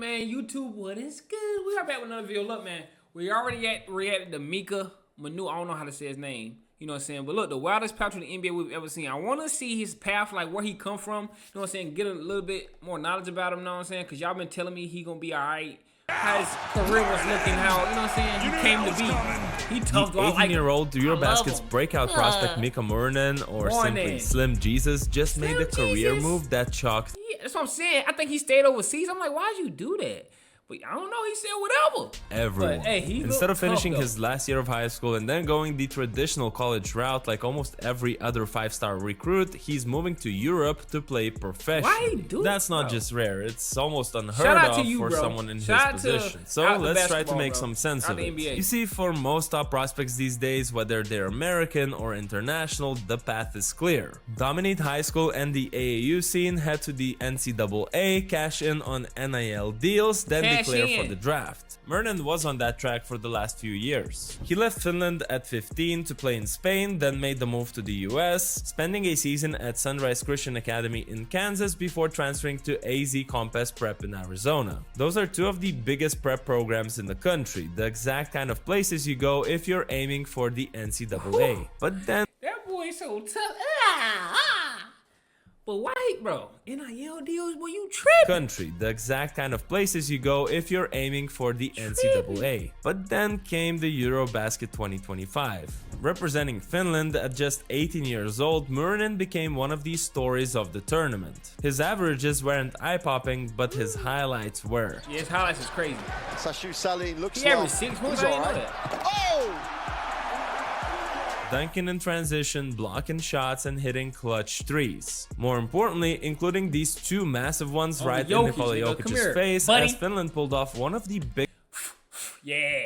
man? YouTube, what is good? We are back with another video. Look, man, we already reacted to Mika Manu. I don't know how to say his name. You know what I'm saying? But look, the wildest path to the NBA we've ever seen. I want to see his path, like where he come from. You know what I'm saying? Get a little bit more knowledge about him. You know what I'm saying? Because y'all been telling me he gonna be all right. How his career was looking, how, you know what I'm saying, he came to be. He toughed off. 18-year-old Eurobasket's breakout prospect Mika Murinen, or simply Slim Jesus, just made a career move that shocked. Yeah, that's what I'm saying. I think he stayed overseas. I'm like, why'd you do that? But I don't know. He said whatever. Everyone. But, hey, instead of finishing his last year of high school and then going the traditional college route like almost every other 5-star recruit, he's moving to Europe to play professionally. Why he do That's that, not bro? just rare. It's almost unheard of you, for bro. someone in Shout his out position. to So let's try to basketball, make bro. some sense Out of the it. NBA. You see, for most top prospects these days, whether they're American or international, the path is clear. Dominate high school and the AAU scene, head to the NCAA, cash in on NIL deals, then declare for the draft. Murnin was on that track for the last few years. He left Finland at 15 to play in Spain, then made the move to the US, spending a season at Sunrise Christian Academy in Kansas before transferring to AZ Compass Prep in Arizona. Those are two of the biggest prep programs in the country, the exact kind of places you go if you're aiming for the NCAA. But then That boy so tough. But why, bro? NIL deals, boy, you tripping. the exact kind of places you go if you're aiming for the NCAA. But then came the Eurobasket 2025. Representing Finland at just 18 years old, Murinen became one of the stories of the tournament. His averages weren't eye-popping, but his highlights were. Yeah, his highlights is crazy. Sashu Sally looks He averaged like 6 points. he's I didn't know alright. that. Oh! Dunking in transition, blocking shots, and hitting clutch threes. More importantly, including these two massive ones right in Nikola Jokic, come Jokic's here, face, buddy. as Finland pulled off one of the Yeah.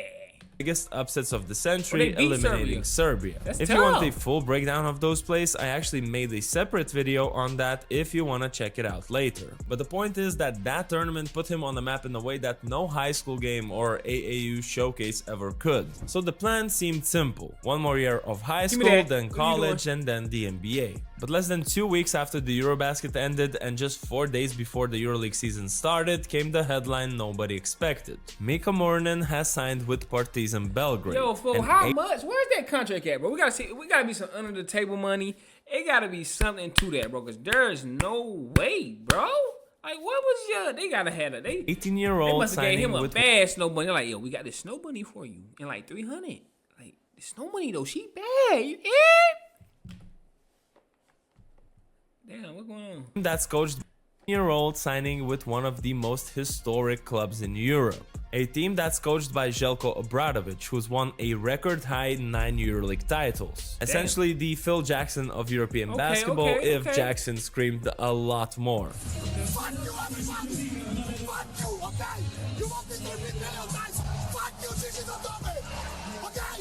biggest upsets of the century, Well, they beat eliminating Serbia. That's If you want a tough. full breakdown of those plays, I actually made a separate video on that if you want to check it out later. But the point is that that tournament put him on the map in a way that no high school game or AAU showcase ever could. So the plan seemed simple. One more year of high Give me school, that. then What are you college, and then the NBA. But less than 2 weeks after the Eurobasket ended and just 4 days before the EuroLeague season started came the headline nobody expected. Mika Murinen has signed with Partizan Belgrade. Yo, for an how much? Where's that contract at, bro? We gotta see. We gotta be some under the table money. It gotta be something to that, bro. Cause there is no way, bro. Like, what was your? They gotta have it. They 18-year-old must have gave him signing a with bad snow bunny. They're like, yo, we got this snow bunny for you, and like 300. Like the snow bunny though, she bad. You hear? Damn, what's going on? that's coached 18-year-old signing with one of the most historic clubs in Europe. A team that's coached by Željko Obradović, who's won a record-high 9 EuroLeague titles. Essentially the Phil Jackson of European basketball if Jackson screamed a lot more. Fuck you, everybody! Fuck you, okay? You want me to rip nails, guys? Fuck you, this is a dummy! Okay?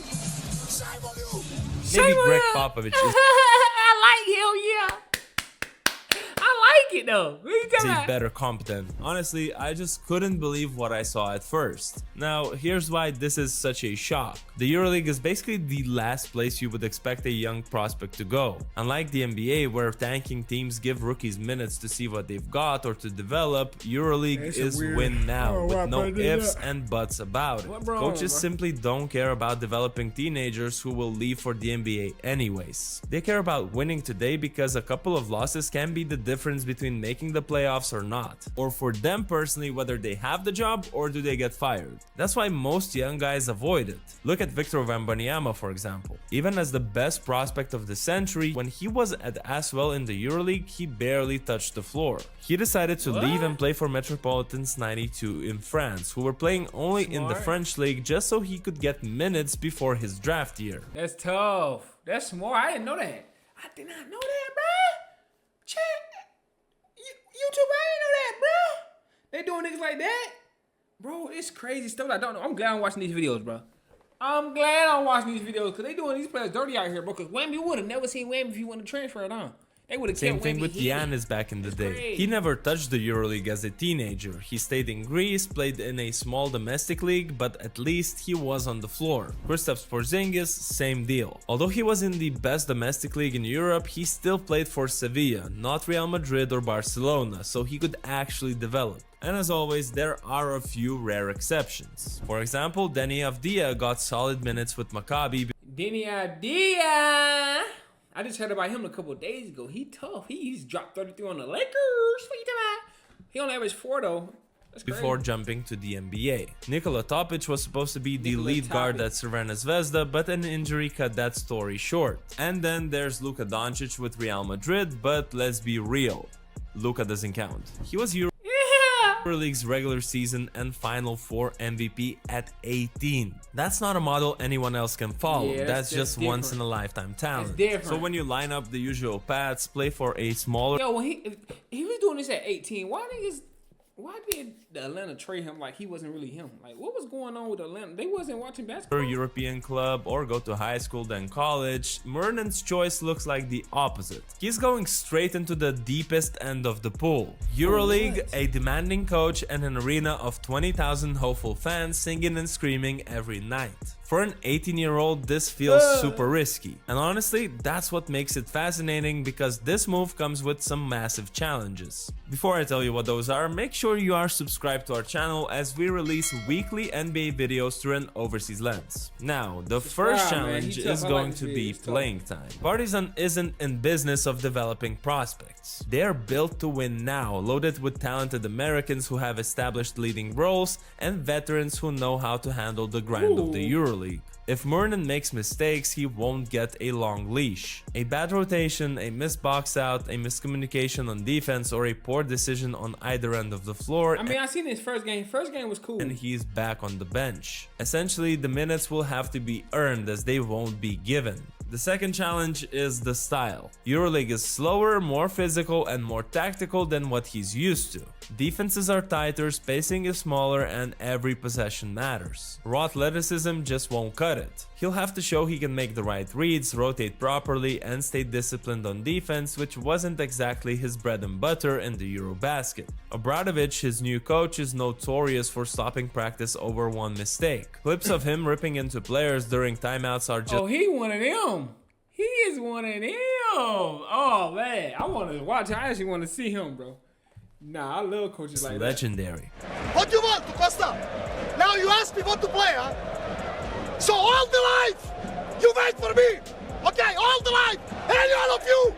Shame on you! Maybe Greg Popovich is I like him, yeah. I like it though. What you talking a about? better comp than. Honestly, I just couldn't believe what I saw at first. Now, here's why this is such a shock. The EuroLeague is basically the last place you would expect a young prospect to go. Unlike the NBA, where tanking teams give rookies minutes to see what they've got or to develop, EuroLeague is win now, with no ifs and buts about it. Coaches simply don't care about developing teenagers who will leave for the NBA anyways. They care about winning today because a couple of losses can be the difference between making the playoffs or not, or for them personally whether they have the job or do they get fired. That's why most young guys avoid it. Look at Victor Wembanyama, for example. Even as the best prospect of the century, when he was at Asvel in the EuroLeague, he barely touched the floor. He decided to leave and play for Metropolitans 92 in France, who were playing only in the French league just so he could get minutes before his draft year. That's tough. That's smart. I didn't know that. I did not know that, bro. Chat. YouTube, I didn't know that, bro. They doing niggas like that, bro. It's crazy stuff I don't know. I'm glad I'm watching these videos, bro. I'm glad I'm watching these videos because they doing these players dirty out here, bro. Because Wemby would have never seen Wemby if he wanted to transfer it on. They would have Same kept thing Wemby with hidden. Giannis back in the That's day. crazy. He never touched the EuroLeague as a teenager. He stayed in Greece, played in a small domestic league, but at least he was on the floor. Kristaps Porzingis, same deal. Although he was in the best domestic league in Europe, he still played for Sevilla, not Real Madrid or Barcelona, so he could actually develop. And as always, there are a few rare exceptions. For example, Deni Avdija got solid minutes with Maccabi. Denny Idea. I just heard about him a couple of days ago. He tough. He's dropped 33 on the Lakers. What you talking about? He only averaged 4 though. That's crazy. Before jumping to the NBA. Nikola Topic was supposed to be the Nikola lead guard Topic. at Crvena Zvezda, but an injury cut that story short. And then there's Luka Doncic with Real Madrid, but let's be real, Luka doesn't count. He was Yeah. EuroLeague's regular season and Final Four MVP at 18. That's not a model anyone else can follow. Yeah, that's just different. once in a lifetime talent. different. So when you line up the usual paths, play for a smaller Yo, when if he was doing this at 18, why did the Atlanta trade him like he wasn't really him? Like, what was going on with Atlanta? They wasn't watching basketball. European club or go to high school then college, Murnan's choice looks like the opposite. He's going straight into the deepest end of the pool. EuroLeague, what? a demanding coach and an arena of 20,000 hopeful fans singing and screaming every night. For an 18-year-old, this feels super risky. And honestly, that's what makes it fascinating because this move comes with some massive challenges. Before I tell you what those are, make sure you are subscribed to our channel as we release weekly NBA videos through an overseas lens. Now, the first Subscribe, man. challenge He tough. is I going like to this be video. It's tough. playing time. Partizan isn't in business of developing prospects. They are built to win now, loaded with talented Americans who have established leading roles and veterans who know how to handle the grind of the Ooh. EuroLeague. If Murnan makes mistakes, he won't get a long leash. A bad rotation, a missed box out, a miscommunication on defense, or a poor decision on either end of the floor, I mean, I seen his first game. First game was cool. and he's back on the bench. Essentially, the minutes will have to be earned as they won't be given. The second challenge is the style. EuroLeague is slower, more physical, and more tactical than what he's used to. Defenses are tighter, spacing is smaller, and every possession matters. Raw athleticism just won't cut it. He'll have to show he can make the right reads, rotate properly, and stay disciplined on defense, which wasn't exactly his bread and butter in the Eurobasket. Obradovic, his new coach, is notorious for stopping practice over one mistake. Clips of him ripping into players during timeouts are just Oh, he one of them. He is one of them. Oh man, I want to watch. I actually want to see him, bro. Nah, I love coaches like that. legendary. What do you want, Costa? Now you ask me what to play, huh? So all the life, you wait for me. Okay, all the life, any one of you.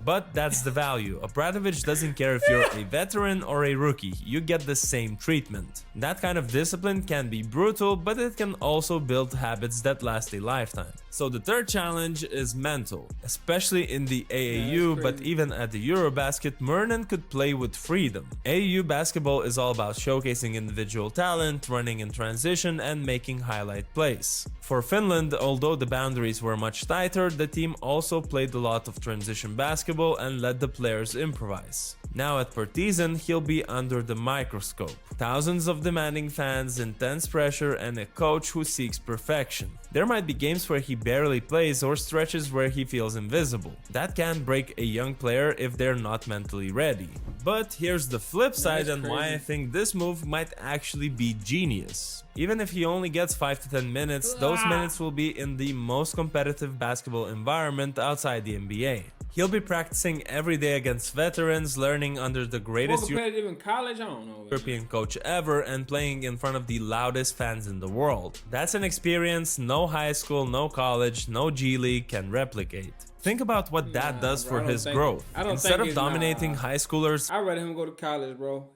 But that's the value. Obradovic doesn't care if you're a veteran or a rookie, you get the same treatment. That kind of discipline can be brutal, but it can also build habits that last a lifetime. So the third challenge is mental, especially in the AAU, that's but crazy. even at the Eurobasket, Murnan could play with freedom. AAU basketball is all about showcasing individual talent, running in transition, and making highlight plays. For Finland, although the boundaries were much tighter, the team also played a lot of transition basketball and let the players improvise. Now at Partizan, he'll be under the microscope. Thousands of demanding fans, intense pressure, and a coach who seeks perfection. There might be games where he barely plays or stretches where he feels invisible. That can break a young player if they're not mentally ready. But here's the flip side and why crazy. I think this move might actually be genius. Even if he only gets 5 to 10 minutes, those minutes will be in the most competitive basketball environment outside the NBA. He'll be practicing every day against veterans, learning under the More greatest competitive in college, I don't know. Man. European coach ever, and playing in front of the loudest fans in the world. That's an experience no high school, no college, no G League can replicate. Think about what that Nah, does bro, for I don't his think- growth. I don't Instead think of it's- dominating nah. high schoolers, I'd rather him go to college, bro.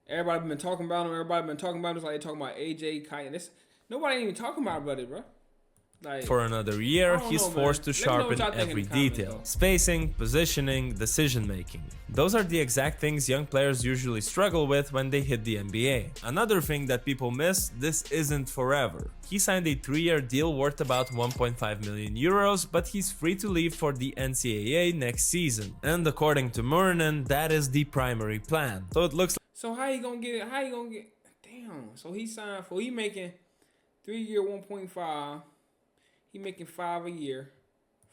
Everybody been talking about him. Everybody been talking about him. It's like they talking about AJ, Kai, and this. Nobody ain't even talking about it, bro. Like, for another year, I don't he's know, man. forced to Let me know what sharpen y'all think in every the comments, detail. though. Spacing, positioning, decision making. Those are the exact things young players usually struggle with when they hit the NBA. Another thing that people miss, this isn't forever. He signed a 3-year deal worth about 1.5 million euros, but he's free to leave for the NCAA next season. And according to Murnan, that is the primary plan. So it looks so how you gonna get it? How you gonna get? Damn. So he signed for he making 3-year 1.5. He making 5 a year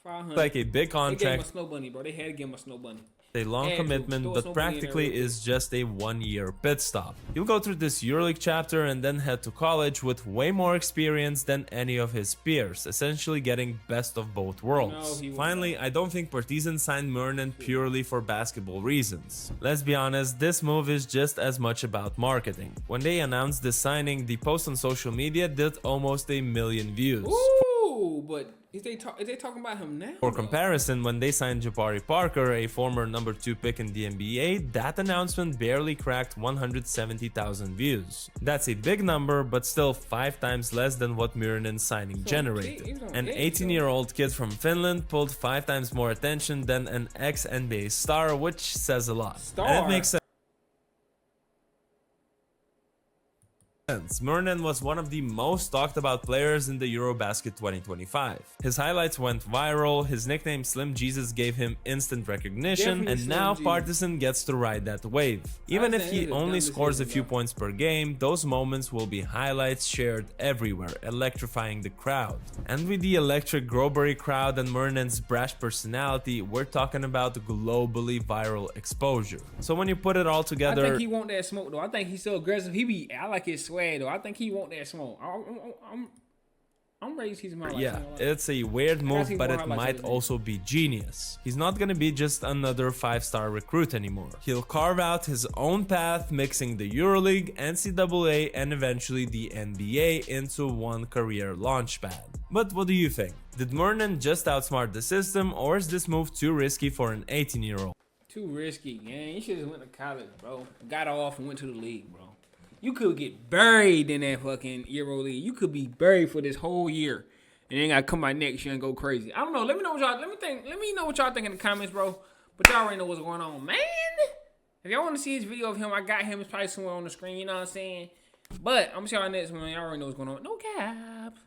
500. like a big They gave him a contract, snow bunny, bro. They had to give him a snow bunny. a long Had to. commitment, Throw but somebody in there practically real quick. is just a 1-year pit stop. He'll go through this EuroLeague chapter and then head to college with way more experience than any of his peers, essentially getting best of both worlds. No, he won't. Finally, I don't think Partizan signed Murnin purely for basketball reasons. Let's be honest, this move is just as much about marketing. When they announced this signing, the post on social media did almost 1 million views. Ooh, but is they talking about him now? For comparison, when they signed Jabari Parker, a former number 2 pick in the NBA, that announcement barely cracked 170,000 views. That's a big number, but still 5 times less than what Muranin's signing generated. An 18-year-old kid from Finland pulled 5 times more attention than an ex-NBA star, which says a lot. And it makes sense. Murnin was one of the most talked about players in the Eurobasket 2025. His highlights went viral, his nickname Slim Jesus gave him instant recognition, Definitely and Slim now Jesus. Partizan gets to ride that wave. Even if saying he he's the only dumbest scores a hitter, few bro. points per game, those moments will be highlights shared everywhere, electrifying the crowd. And with the electric Grobury crowd and Murnin's brash personality, we're talking about globally viral exposure. So when you put it all I together, think he want that smoke though. I think he's so aggressive. I like his swag though. I think he want that smoke. I'm ready to see some highlights. yeah, you know, like- it's a weird move, see but more it highlights might of it. also be genius. He's not gonna be just another 5-star recruit anymore. He'll carve out his own path, mixing the EuroLeague, NCAA, and eventually the NBA into one career launchpad. But what do you think? Did Murnin just outsmart the system, or is this move too risky for an 18-year-old? Too risky, man. You should have went to college, bro. Got off and went to the league, bro. You could get buried in that fucking Euro League. You could be buried for this whole year, and then gotta come out next year and go crazy. I don't know. Let me know what y'all. Let me know what y'all think in the comments, bro. But y'all already know what's going on, man. If y'all want to see his video of him, I got him. It's probably somewhere on the screen. You know what I'm saying? But I'm gonna see y'all next one. Y'all already know what's going on. No cap.